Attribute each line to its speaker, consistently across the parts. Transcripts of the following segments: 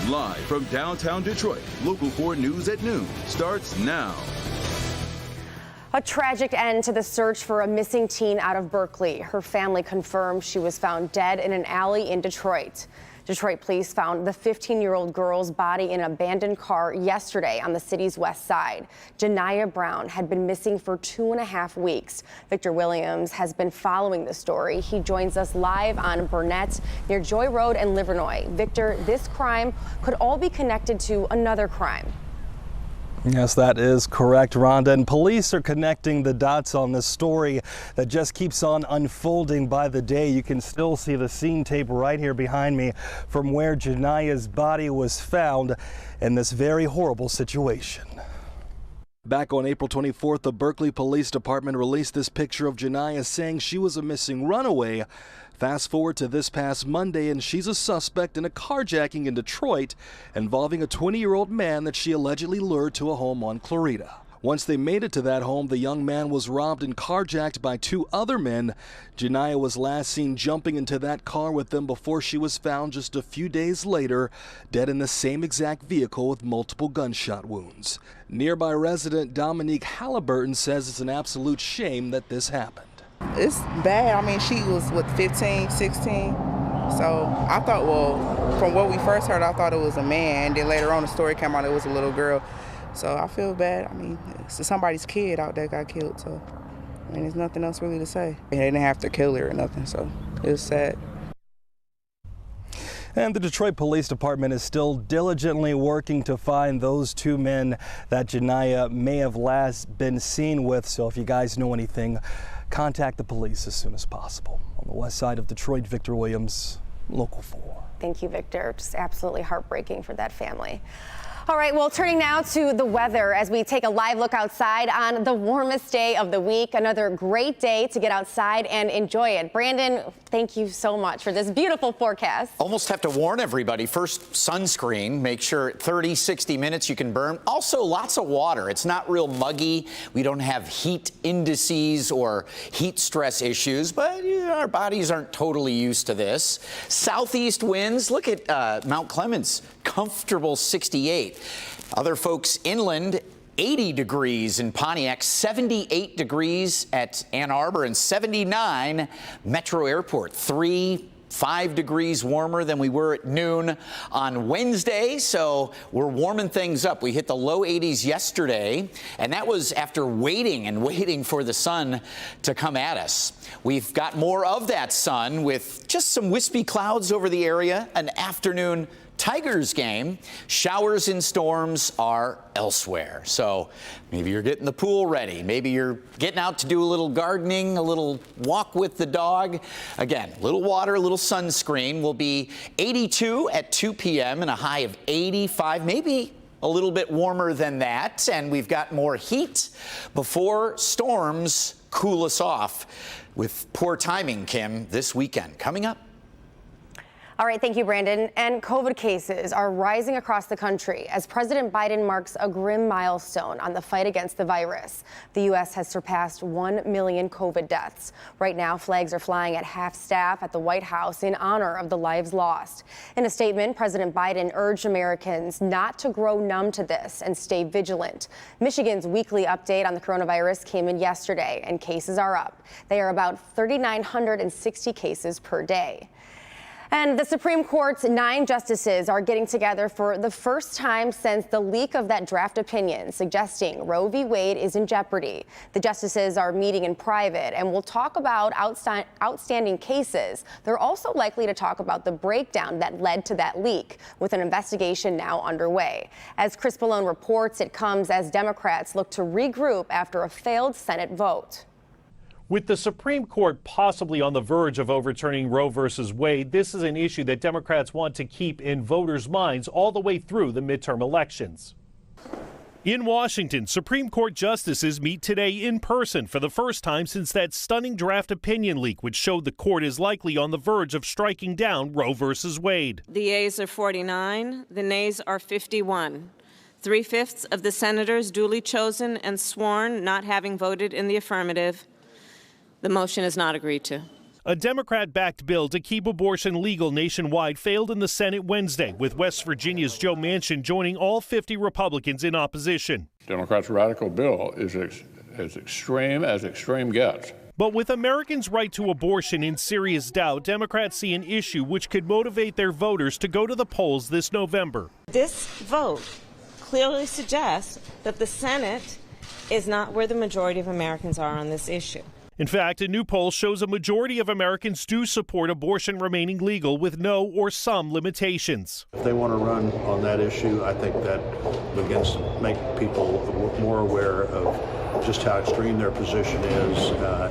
Speaker 1: Live from downtown Detroit, Local 4 News at noon starts now.
Speaker 2: A tragic end to the search for a missing teen out of Berkeley. Her family confirmed she was found dead in an alley in Detroit. Detroit police found the 15-year-old girl's body in an abandoned car yesterday on the city's west side. Janiyah Brown had been missing for 2.5 weeks. Victor Williams has been following the story. He joins us live on Burnett near Joy Road and Livernois. Victor, this crime could all be connected to another crime.
Speaker 3: Yes, that is correct, Rhonda. And police are connecting the dots on this story that just keeps on unfolding by the day. You can still see the scene tape right here behind me from where Janiyah's body was found in this very horrible situation. Back on April 24th, the Berkeley Police Department released this picture of Janiyah saying she was a missing runaway. Fast forward to this past Monday, and she's a suspect in a carjacking in Detroit involving a 20-year-old man that she allegedly lured to a home on Clarita. Once they made it to that home, the young man was robbed and carjacked by 2 other men. Janiyah was last seen jumping into that car with them before she was found just a few days later, dead in the same exact vehicle with multiple gunshot wounds. Nearby resident Dominique Halliburton says it's an absolute shame that this happened.
Speaker 4: It's bad. I mean, she was, 15, 16? So I thought, well, from what we first heard, I thought it was a man. Then later on, the story came out, it was a little girl. So I feel bad. I mean, it's somebody's kid out there got killed. So, I mean, there's nothing else really to say. They didn't have to kill her or nothing, so it was sad.
Speaker 3: And the Detroit Police Department is still diligently working to find those 2 men that Janiyah may have last been seen with. So if you guys know anything, contact the police as soon as possible. On the west side of Detroit, Victor Williams, Local 4.
Speaker 2: Thank you, Victor. Just absolutely heartbreaking for that family. All right, well, turning now to the weather as we take a live look outside on the warmest day of the week. Another great day to get outside and enjoy it. Brandon, thank you so much for this beautiful forecast.
Speaker 5: Almost have to warn everybody. First, sunscreen. Make sure 30, 60 minutes you can burn. Also, lots of water. It's not real muggy. We don't have heat indices or heat stress issues, but our bodies aren't totally used to this. Southeast winds. Look at Mount Clemens. Comfortable 68. Other folks inland, 80 degrees in Pontiac, 78 degrees at Ann Arbor, and 79 Metro Airport. 5 degrees warmer than we were at noon on Wednesday, so we're warming things up. We hit the low 80s yesterday, and that was after waiting for the sun to come at us. We've got more of that sun with just some wispy clouds over the area, an afternoon Tigers game. Showers and storms are elsewhere. So maybe you're getting the pool ready. Maybe you're getting out to do a little gardening, a little walk with the dog. Again, a little water, a little sunscreen. Will be 82 at 2 p.m. and a high of 85, maybe a little bit warmer than that. And we've got more heat before storms cool us off with poor timing, Kim, this weekend. Coming up.
Speaker 2: All right, thank you, Brandon. And COVID cases are rising across the country as President Biden marks a grim milestone on the fight against the virus. The U.S. has surpassed 1 million COVID deaths. Right now, flags are flying at half staff at the White House in honor of the lives lost. In a statement, President Biden urged Americans not to grow numb to this and stay vigilant. Michigan's weekly update on the coronavirus came in yesterday, and cases are up. They are about 3,960 cases per day. And the Supreme Court's 9 justices are getting together for the first time since the leak of that draft opinion suggesting Roe v. Wade is in jeopardy. The justices are meeting in private and will talk about outstanding cases. They're also likely to talk about the breakdown that led to that leak, with an investigation now underway. As Chris Ballone reports, it comes as Democrats look to regroup after a failed Senate vote.
Speaker 6: With the Supreme Court possibly on the verge of overturning Roe versus Wade, this is an issue that Democrats want to keep in voters' minds all the way through the midterm elections. In Washington, Supreme Court justices meet today in person for the first time since that stunning draft opinion leak, which showed the court is likely on the verge of striking down Roe versus Wade.
Speaker 7: The yeas are 49, the nays are 51. 3/5 of the senators duly chosen and sworn not having voted in the affirmative. The motion is not agreed to.
Speaker 6: A Democrat-backed bill to keep abortion legal nationwide failed in the Senate Wednesday, with West Virginia's Joe Manchin joining all 50 Republicans in opposition.
Speaker 8: Democrats' radical bill is as extreme gets.
Speaker 6: But with Americans' right to abortion in serious doubt, Democrats see an issue which could motivate their voters to go to the polls this November.
Speaker 7: This vote clearly suggests that the Senate is not where the majority of Americans are on this issue.
Speaker 6: In fact, a new poll shows a majority of Americans do support abortion remaining legal with no or some limitations.
Speaker 9: If they want to run on that issue, I think that begins to make people more aware of just how extreme their position is,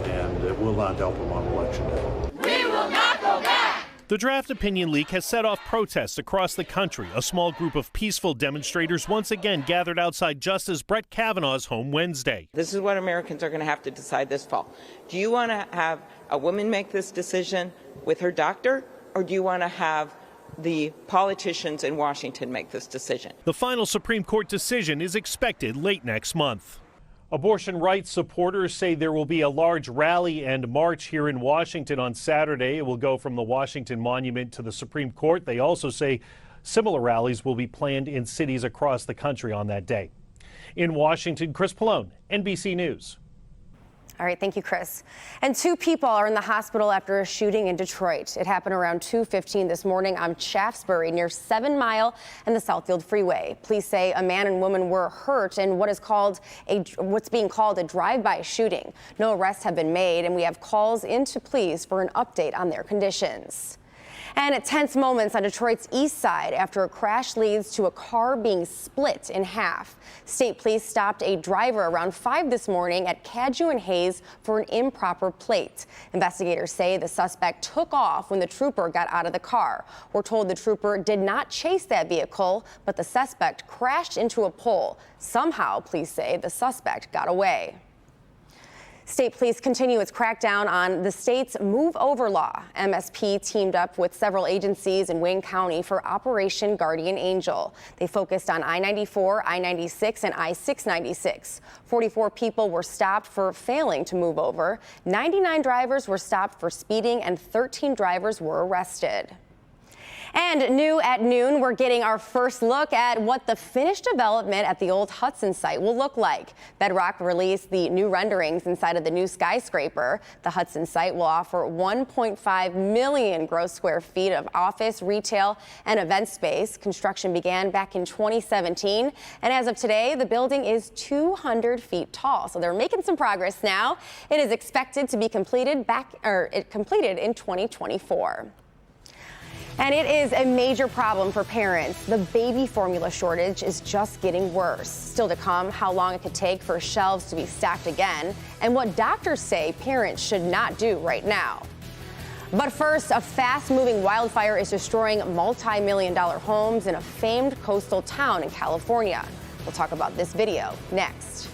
Speaker 9: and it will not help them on Election Day.
Speaker 10: We will not go back!
Speaker 6: The draft opinion leak has set off protests across the country. A small group of peaceful demonstrators once again gathered outside Justice Brett Kavanaugh's home Wednesday.
Speaker 11: This is what Americans are going to have to decide this fall. Do you want to have a woman make this decision with her doctor, or do you want to have the politicians in Washington make this decision?
Speaker 6: The final Supreme Court decision is expected late next month. Abortion rights supporters say there will be a large rally and march here in Washington on Saturday. It will go from the Washington Monument to the Supreme Court. They also say similar rallies will be planned in cities across the country on that day. In Washington, Chris Pallone, NBC News.
Speaker 2: All right, thank you, Chris. And 2 people are in the hospital after a shooting in Detroit. It happened around 2:15 this morning on Shaftesbury near 7 Mile and the Southfield Freeway. Police say a man and woman were hurt in what's being called a drive-by shooting. No arrests have been made, and we have calls into police for an update on their conditions. And tense moments on Detroit's east side after a crash leads to a car being split in half. State police stopped a driver around 5 this morning at Cadju and Hayes for an improper plate. Investigators say the suspect took off when the trooper got out of the car. We're told the trooper did not chase that vehicle, but the suspect crashed into a pole. Somehow, police say the suspect got away. State police continue its crackdown on the state's Move Over law. MSP teamed up with several agencies in Wayne County for Operation Guardian Angel. They focused on I-94, I-96, and I-696. 44 people were stopped for failing to move over. 99 drivers were stopped for speeding, and 13 drivers were arrested. And new at noon, we're getting our first look at what the finished development at the old Hudson site will look like. Bedrock released the new renderings inside of the new skyscraper. The Hudson site will offer 1.5 million gross square feet of office, retail, and event space. Construction began back in 2017, and as of today, the building is 200 feet tall. So they're making some progress now. It is expected to be completed in 2024. And it is a major problem for parents. The baby formula shortage is just getting worse. Still to come, how long it could take for shelves to be stocked again, and what doctors say parents should not do right now. But first, a fast-moving wildfire is destroying multi-million-dollar homes in a famed coastal town in California. We'll talk about this video next.